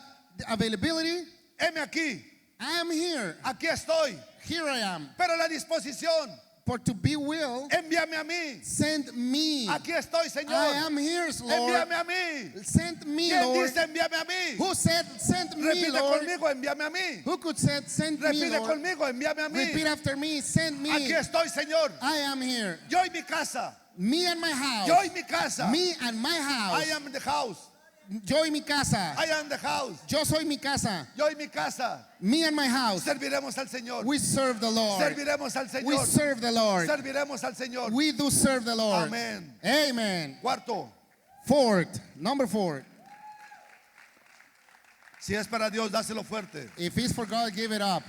Availability, Heme aquí, I am here. aquí estoy. Here I am. Pero la disposición, For to be will, envíame a mí. send me. Aquí estoy, Señor. I am here, Lord. Envíame a mí. Send me, ¿Quién Lord. dice envíame a mí? Who said, send me, Repite Lord? conmigo, envíame a mí. Who could say, send me, Repite Lord? conmigo, envíame a mí. Repeat after me, send me. Aquí estoy, Señor. I am here. Yo y mi casa. Me and my house. Yo y mi casa. Me and my house. I am the house. Yo y mi casa. I am the house. Yo soy mi casa. Yo y mi casa. Me and my house. Serviremos al Señor. We serve the Lord. Serviremos al We Señor. serve the Lord. Serviremos al Señor. We do serve the Lord. Amén. Amen. Cuarto, Fourth, number 4. si es para Dios, dáselo fuerte. If it's for God, give it up.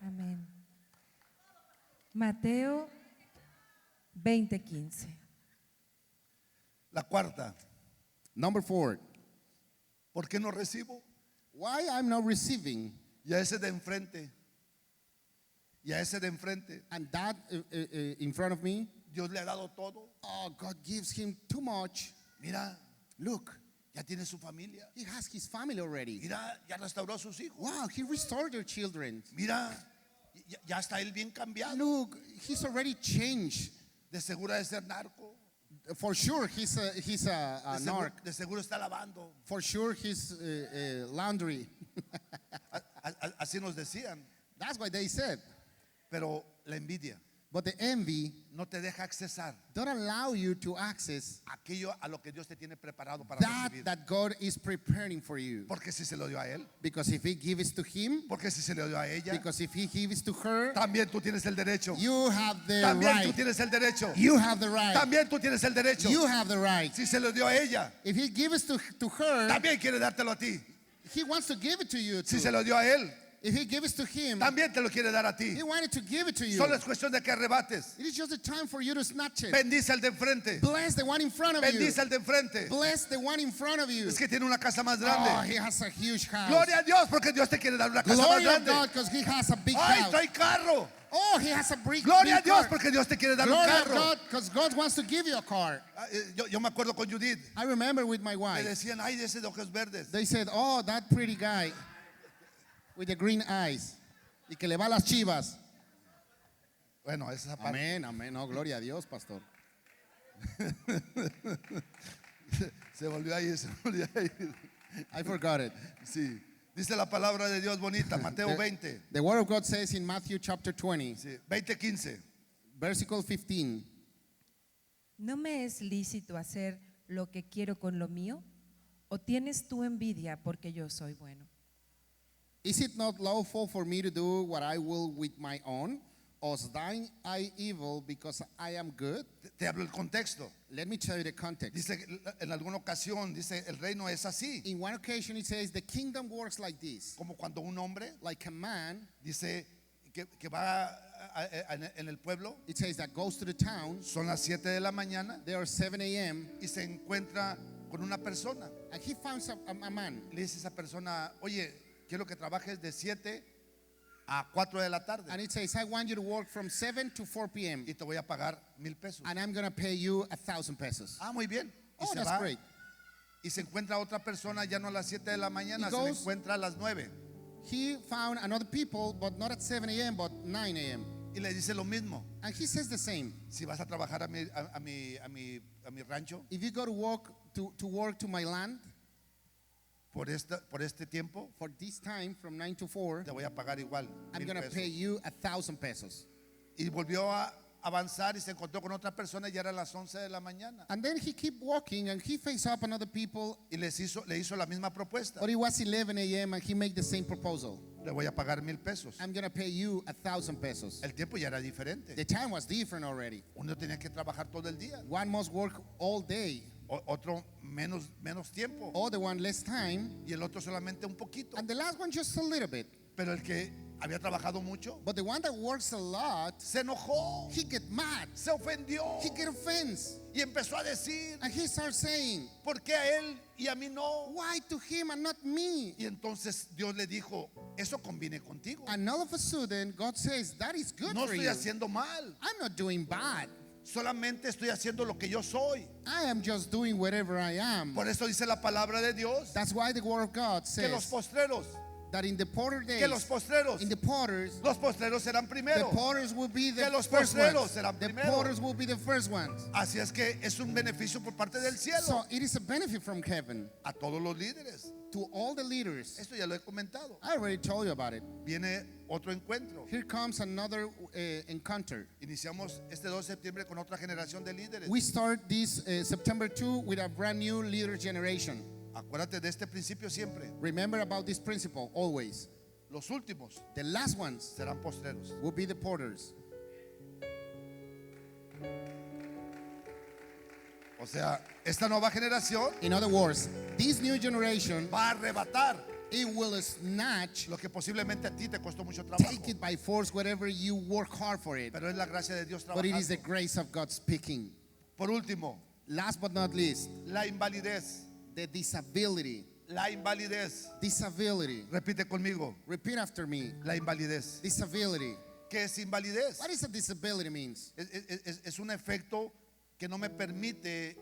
Amén. Mateo 20:15. La cuarta, Number 4. ¿por qué no recibo? Why I'm not receiving, Y a ese de enfrente, y a ese de enfrente, and that in front of me, Dios le ha dado todo. oh, God gives him too much. Mira, Look, ya tiene su familia. he has his family already. Mira, ya restauró a sus hijos. Wow, he restored their children. Mira, ya está él bien cambiado. Look, he's already changed. De seguro de ser narco. For sure, he's a narc. De seguro está lavando. For sure, he's laundry. Así nos decían. That's what they said. Pero la envidia, But the envy no te deja accesar don't allow you to access aquello a lo que Dios te tiene preparado para that recibir. that God is preparing for you. Porque si se lo dio a él, Because if he gives to him, porque si se lo dio a ella, because if he gives to her, también tú tienes el derecho. you have the También tú right. tienes el derecho. You have the right. También tú tienes el derecho. You have the right. Si se lo dio a ella, If he gives to her, también quiere dártelo a ti. he wants to give it to you Si too. se lo dio a él, If he gives to him, también te lo quiere dar a ti. he wanted to give it to you. Solo es cuestión de que arrebates. It is just a time for you to snatch it. Bendice al de enfrente. Bless the one in front of you. Bendice al de enfrente. Bless the one in front of you. Es que tiene una casa más Oh, grande. he has a huge house. Gloria a Dios porque Dios te quiere dar una casa más Glory of grande. God, because he has a big Ay, house. trae carro. Oh, he has a big, Gloria a big Dios car. porque Dios te quiere dar un Glory of carro. God, because God wants to give you a car. Yo me acuerdo con Judith. I remember with my Le wife, decían, ay, de ese de ojos verdes. they said, oh, that pretty guy with the green eyes. Y que le va a las chivas. Bueno, esa parte. Amén, amén. No, gloria a Dios, pastor. Se volvió ahí, se volvió ahí. I forgot it. Sí. Dice la palabra de Dios bonita, Mateo 20. The word of God says in Matthew chapter 20, Sí, 20:15. versicle 15, ¿No me es lícito hacer lo que quiero con lo mío? ¿O tienes tú envidia porque yo soy bueno? is it not lawful for me to do what I will with my own? Or thine I evil because I am good? Te hablo el contexto. Let me tell you the context. Dice, en alguna ocasión, dice, el reino es así. In one occasion it says the kingdom works like this. Como cuando un hombre Like a man, dice que va en el pueblo, it says that goes to the town, son las 7 de la mañana there are 7 a.m. y se encuentra con una persona. and he finds a man. Le dice a esa persona, oye, quiero que trabajes de 7 a 4 de la tarde And it says, I want you to work from 7 to 4 p.m. y te voy a pagar 1,000 pesos. and I'm going to pay you 1,000 pesos. Ah, muy bien. Y Oh, se that's va great. y se encuentra otra persona ya no a las 7 de la mañana, He se le goes- encuentra a las 9 He found another people, but not at 7 a.m., but 9 a.m. y le dice lo mismo. And he says the same. Si vas a trabajar a mi rancho If you go to work to my land por este tiempo, for this time from 9 to 4, te voy a pagar igual. I'm 1,000 going to pesos. pay you 1,000 pesos. Y volvió a avanzar y se encontró con otra persona y ya eran las 11 de la mañana. And then he kept walking and he faced up another people, Y le hizo la misma propuesta. but it was 11 a.m. and he made the same proposal. Le voy a pagar 1,000 pesos. I'm going to pay you 1,000 pesos. El tiempo ya era diferente. The time was different already. Uno tenía que trabajar todo el día. One must work all day, Otro menos tiempo. other one less time, Y el otro solamente un poquito. and the last one just a little bit. Pero el que había trabajado mucho But the one that works a lot, se enojó, he get mad, se ofendió he get offense, y empezó a decir, and he starts saying, ¿por qué a él y a mí no? why to him and not me? Y entonces Dios le dijo, eso conviene contigo. And all of a sudden, God says, that is good No for estoy you. haciendo mal, I'm not doing bad. solamente estoy haciendo lo que yo soy. I am just doing whatever I am. Por eso dice la palabra de Dios That's why the word of God que los says postreros, that in the potter days, que los postreros, in the potters, los postreros serán the primero. potters will be the Que los first postreros ones. serán The primero. potters will be the first ones. Así es que es un beneficio por parte del cielo So it is a benefit from heaven a todos los líderes. to all the leaders. Esto ya lo he comentado. I already told you about it. Viene otro encuentro. Here comes another encounter. Iniciamos este 2 de septiembre con otra generación de líderes. We start this September 2 with a brand new leader generation. Acuérdate de este principio siempre. Remember about this principle always. Los últimos The last ones serán postreros. will be the porters. O sea, esta nueva generación In other words, this new generation, va a arrebatar it will snatch, lo que posiblemente a ti te costó mucho trabajo. take it by force, whatever you work hard for it. Pero es la gracia de Dios But it is the trabajando. grace of God speaking. Por último, Last but not least, la invalidez. the disability. La invalidez. Disability. Repite conmigo. Repeat after me. La invalidez. Disability. ¿Qué es invalidez? What is a disability means? Es un efecto que no me permite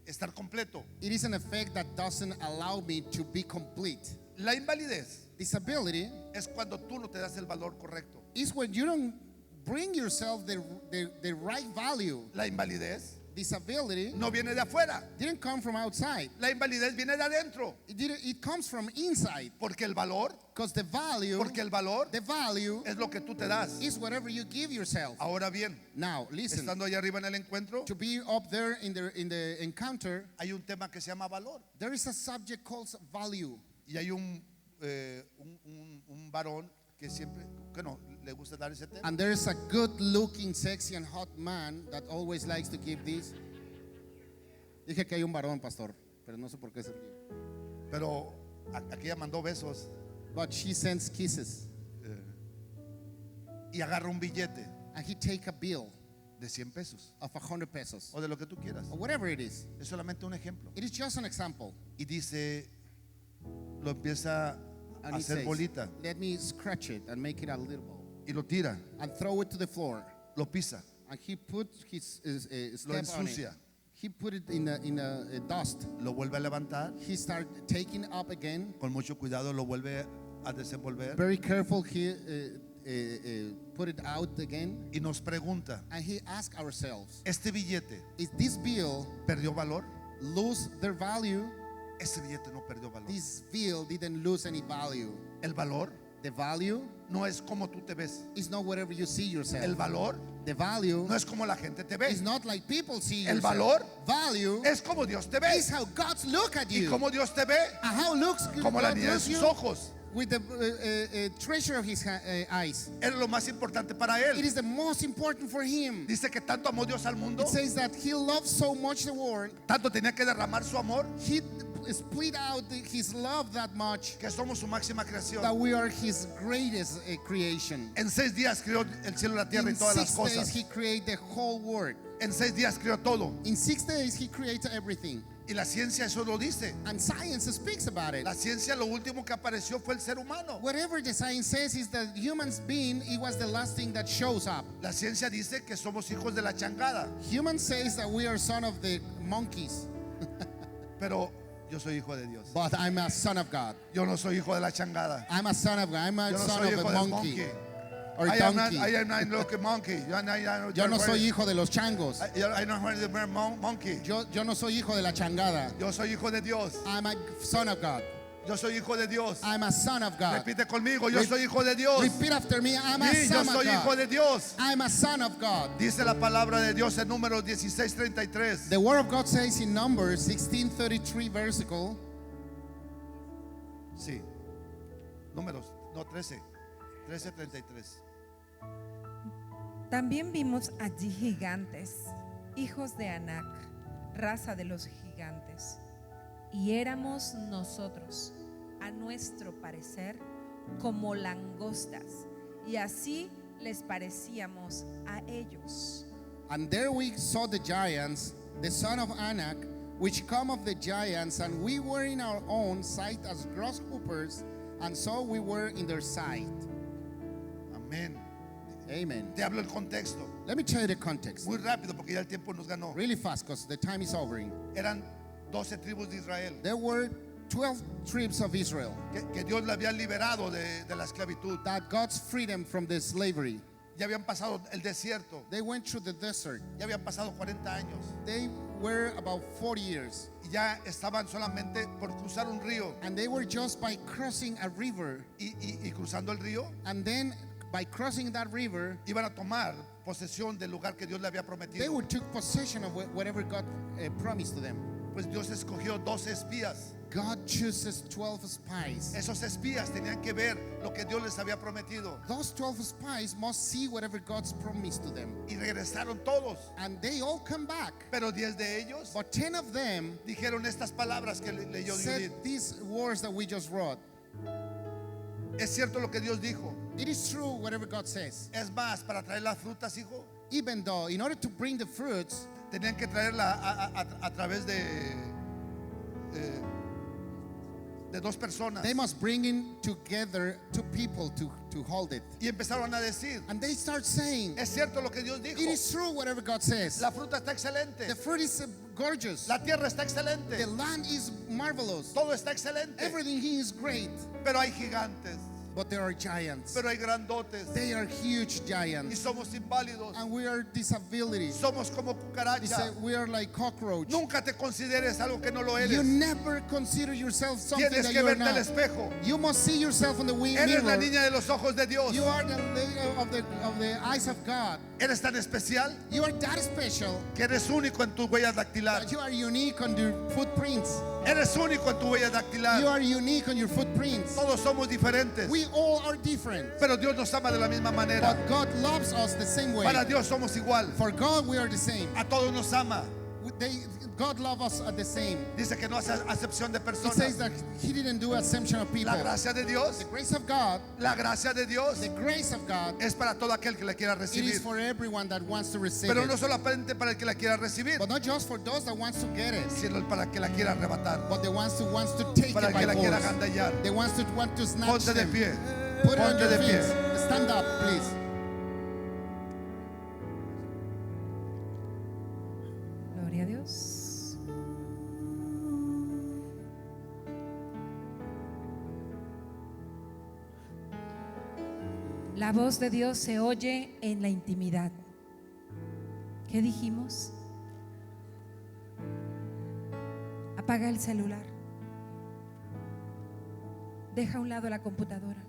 estar completo. It is an effect that doesn't allow me to be complete. La invalidez Disability es cuando tú no te das el valor correcto. is when you don't bring yourself the right value. La invalidez disability no viene de afuera. didn't come from outside. La invalidez viene de adentro. It comes from inside. Porque el valor, Because the value es lo que tú te das. is whatever you give yourself. Ahora bien, Now, listen. estando allá arriba en el encuentro, To be up there in the encounter, hay un tema que se llama valor. there is a subject called value. Y hay un varón que siempre, que no, le gusta dar ese tema. And there is a good-looking, sexy, and hot man that always likes to give this. Dije que hay un varón, pastor, pero no sé por qué se ríe. Pero aquí ella mandó besos But she sends kisses, y agarra un billete and he take a bill de 100 pesos of 100 pesos o de lo que tú quieras. or whatever it is. Es solamente un ejemplo. It is just an example. Y dice, lo empieza And a he hacer says, bolita let me scratch it and make it a little ball y lo tira, and throw it to the floor. lo pisa, And he put his lo step on it. ensucia, He put it in a dust. lo vuelve a levantar, He started taking up again. con mucho cuidado lo vuelve a desenvolver Very careful. He put it out again. y nos pregunta, And he asked ourselves, ¿este billete is this bill perdió valor? lose their value? Ese billete no perdió valor. This bill didn't lose any value. El valor The value no es como tú te ves. is not whatever you see yourself. El valor The value no es como la gente te ve. is not like people see El yourself. valor Value es como Dios te ve. is how God look at Y you. como Dios te ve, And how looks como la God niña de looks sus you ojos. with the treasure of his eyes. Es lo más importante para It él. is the most important for him. Dice que tanto amó Dios al mundo, It says that he loved so much the world, tanto tenía que derramar su amor, he split out his love that much que somos su máxima that creación. we are his greatest creation. En 6 días creó el cielo, la tierra y In todas 6 las days cosas. he created the whole world. En 6 días creó todo. In 6 days he created everything. Y la ciencia eso lo dice. And science speaks about it. La ciencia lo último que apareció fue el ser humano. Whatever the science says is that humans being, it was the last thing that shows up. La ciencia dice que somos hijos de la changada. Human says that we are son of the monkeys, Pero yo soy hijo de Dios. but I'm a son of God. Yo no soy hijo de la changada. I'm a son of God. I'm a Yo no son soy of hijo a del monkey monkey. or I am not donkey. like a monkey. Yo no soy hijo de los changos. I don't want to be a monkey. Yo no soy hijo de la changada. Yo soy hijo de Dios. I'm a son of God. Yo soy hijo de Dios. I'm a son of God. Repite conmigo, yo Re- soy hijo de Dios. Repeat after me. I'm a Sí, yo son of soy hijo God. de Dios. I'm a son of God. Dice la palabra de Dios en Números 16:33. The word of God says in Numbers 16:33 versicle. Sí. Números, no 13. 13:33. También vimos allí gigantes, hijos de Anac, raza de los gigantes. Y éramos nosotros, a nuestro parecer, como langostas, y así les parecíamos a ellos. And there we saw the giants, the son of Anak, which come of the giants, and we were in our own sight as grasshoppers, and so we were in their sight. Amén. Amen. Te hablo el contexto. Let me tell you the context. Muy rápido porque ya el tiempo nos ganó. Really fast, because the time is over. Eran 12 tribus de Israel There were 12 tribes of Israel que Dios le había liberado de la esclavitud. that God's freedom from the slavery. Ya habían pasado el desierto. They went through the desert. Ya habían pasado 40 años. They were about 40 years. Y ya estaban solamente por cruzar un río. And they were just by crossing a river. Y cruzando el río And then by crossing that river, iban a tomar posesión del lugar que Dios le había they prometido. would took possession of whatever God promised to them. Pues Dios escogió 12 espías. God chooses 12 spies. Esos espías tenían que ver lo que Dios les había prometido. Those 12 spies must see whatever God's promised to them. Y regresaron todos. And they all come back. Pero 10 de ellos But 10 of them dijeron estas palabras que leyó said Judith. these words that we just wrote. Es cierto lo que Dios dijo. It is true, whatever God says. Es más, para traer las frutas, hijo, Even though, in order to bring the fruits, tenían que traerla a través de 2 personas. they must bring in together 2 people to hold it. Y empezaron a decir, And they start saying, es cierto lo que Dios dijo. it is true, whatever God says. La fruta está excelente. The fruit is gorgeous. La tierra está excelente. The land is marvelous. Todo está excelente. Everything here is great. Pero hay gigantes. but there are giants. pero hay grandotes. They are huge Y giants. somos inválidos. And we are disabilities. Somos como You cucaracha. say we are like cockroach. Nunca te consideres algo que no lo You eres. never consider yourself something Tienes that que you are verte al not. espejo. You must see yourself in the Eres la mirror. niña de los ojos de Dios. You are the lady of the eyes of God. Eres tan especial You are that special que eres único en tus huellas that dactilares. you are unique on your footprints. Eres único en tu huella You dactilar. are unique on your footprints. Todos somos diferentes, We all are different. pero Dios nos ama de la misma manera. But God loves us the same way. Para Dios somos igual. For God, we are the same. A todos nos ama. God loves us the same. Dice que no hace acepción de It personas. says that He didn't do assumption of people. La gracia de Dios, The grace of God, la gracia de Dios the grace of God, es para todo aquel que la quiera it is recibir. for everyone that wants to receive Pero no it. solamente para el que la quiera recibir, But not just for those that wants to get it, sino para el que la quiera arrebatar, but the ones who wants to take para it el que by la quiera force. agandallar. The ones that want to snatch Ponte de them. pie. Put it on Ponte your de pie. feet. Stand up, please. Gloria a Dios. La voz de Dios se oye en la intimidad. ¿Qué dijimos? Apaga el celular. Deja a un lado la computadora.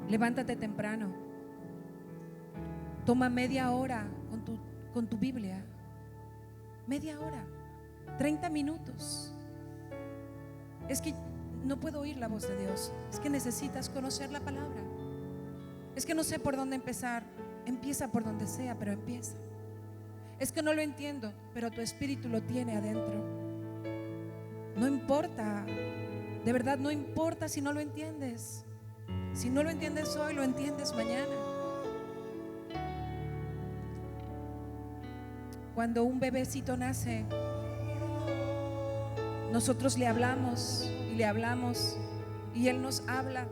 Levántate temprano. Toma media hora con tu Biblia. Media hora, 30 minutos. Es que no puedo oír la voz de Dios. Es que necesitas conocer la palabra. Es que no sé por dónde empezar. Empieza por donde sea, pero empieza. Es que no lo entiendo, pero tu espíritu lo tiene adentro. No importa, de verdad no importa si no lo entiendes. Si no lo entiendes hoy, lo entiendes mañana. Cuando un bebecito nace, nosotros le hablamos y le hablamos y él nos habla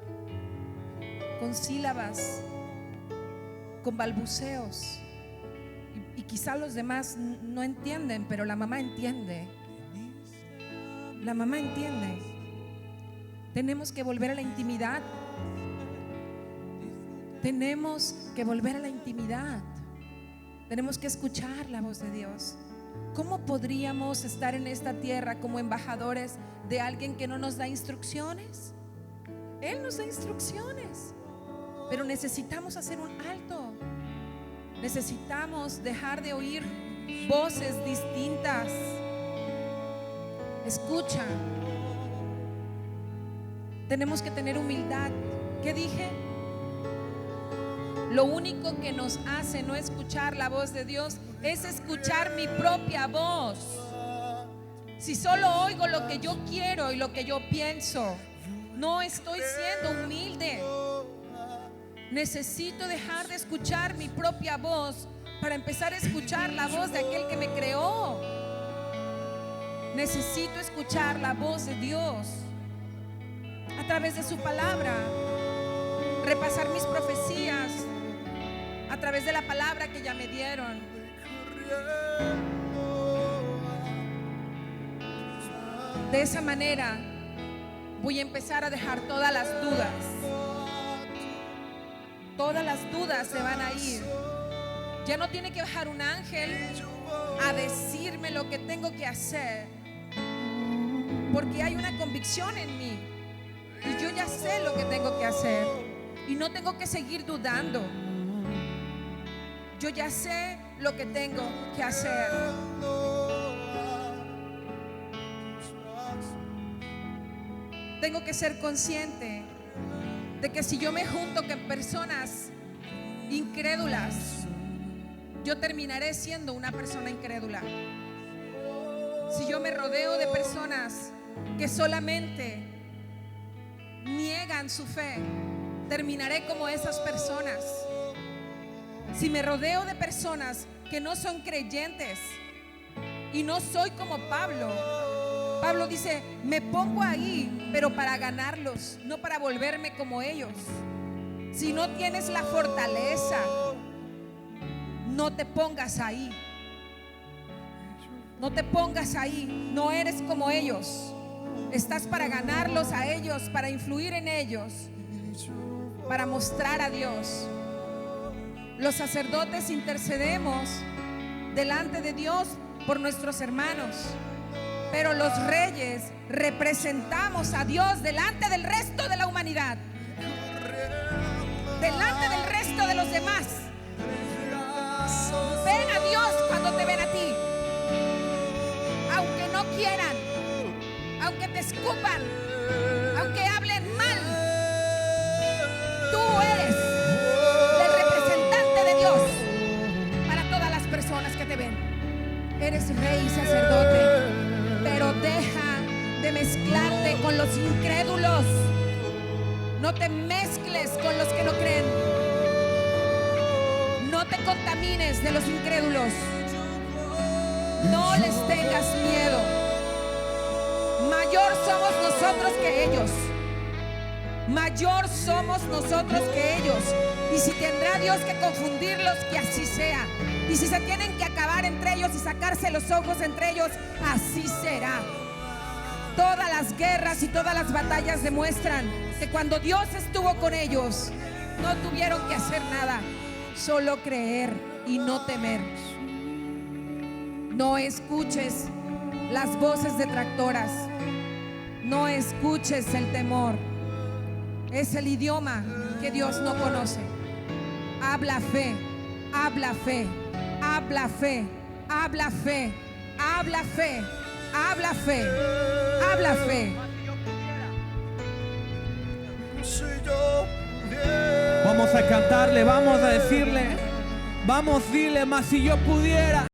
con sílabas, con balbuceos y quizá los demás no entienden, pero la mamá entiende. La mamá entiende. Tenemos que volver a la intimidad. Tenemos que volver a la intimidad. Tenemos que escuchar la voz de Dios. ¿Cómo podríamos estar en esta tierra como embajadores de alguien que no nos da instrucciones? Él nos da instrucciones, pero necesitamos hacer un alto. Necesitamos dejar de oír voces distintas. Escucha. Tenemos que tener humildad. ¿Qué dije? Lo único que nos hace no escuchar la voz de Dios es escuchar mi propia voz. Si solo oigo lo que yo quiero y lo que yo pienso, no estoy siendo humilde. Necesito dejar de escuchar mi propia voz para empezar a escuchar la voz de aquel que me creó. Necesito escuchar la voz de Dios a través de su palabra, repasar mis profecías a través de la palabra que ya me dieron. De esa manera voy a empezar a dejar todas las dudas. Todas las dudas se van a ir. Ya no tiene que bajar un ángel a decirme lo que tengo que hacer, porque hay una convicción en mí y yo ya sé lo que tengo que hacer y no tengo que seguir dudando. Yo ya sé lo que tengo que hacer. Tengo que ser consciente de que si yo me junto con personas incrédulas, yo terminaré siendo una persona incrédula. Si yo me rodeo de personas que solamente niegan su fe, terminaré como esas personas. Si me rodeo de personas que no son creyentes y no soy como Pablo, Pablo dice, me pongo ahí, pero para ganarlos, no para volverme como ellos. Si no tienes la fortaleza, no te pongas ahí. No te pongas ahí, no eres como ellos. Estás para ganarlos a ellos, para influir en ellos, para mostrar a Dios. Los sacerdotes intercedemos delante de Dios por nuestros hermanos, pero los reyes representamos a Dios delante del resto de la humanidad, delante del resto de los demás. Ven a Dios cuando te ven a ti, aunque no quieran, aunque te escupan, aunque hablen mal. Tú eres el representante de Dios para todas las personas que te ven. Eres rey y sacerdote, pero deja de mezclarte con los incrédulos. No te mezcles con los que no creen. No te contamines de los incrédulos. No les tengas miedo. Mayor somos nosotros que ellos. Mayor somos nosotros que ellos. Y si tendrá Dios que confundirlos, que así sea. Y si se tienen que acabar entre ellos y sacarse los ojos entre ellos, así será. Todas las guerras y todas las batallas demuestran que cuando Dios estuvo con ellos, no tuvieron que hacer nada, solo creer y no temer. No escuches las voces detractoras. No escuches el temor. Es el idioma que Dios no conoce. Habla fe, habla fe, habla fe, habla fe, habla fe, habla fe, habla fe. Vamos a cantarle, vamos a decirle, vamos, dile, más si yo pudiera.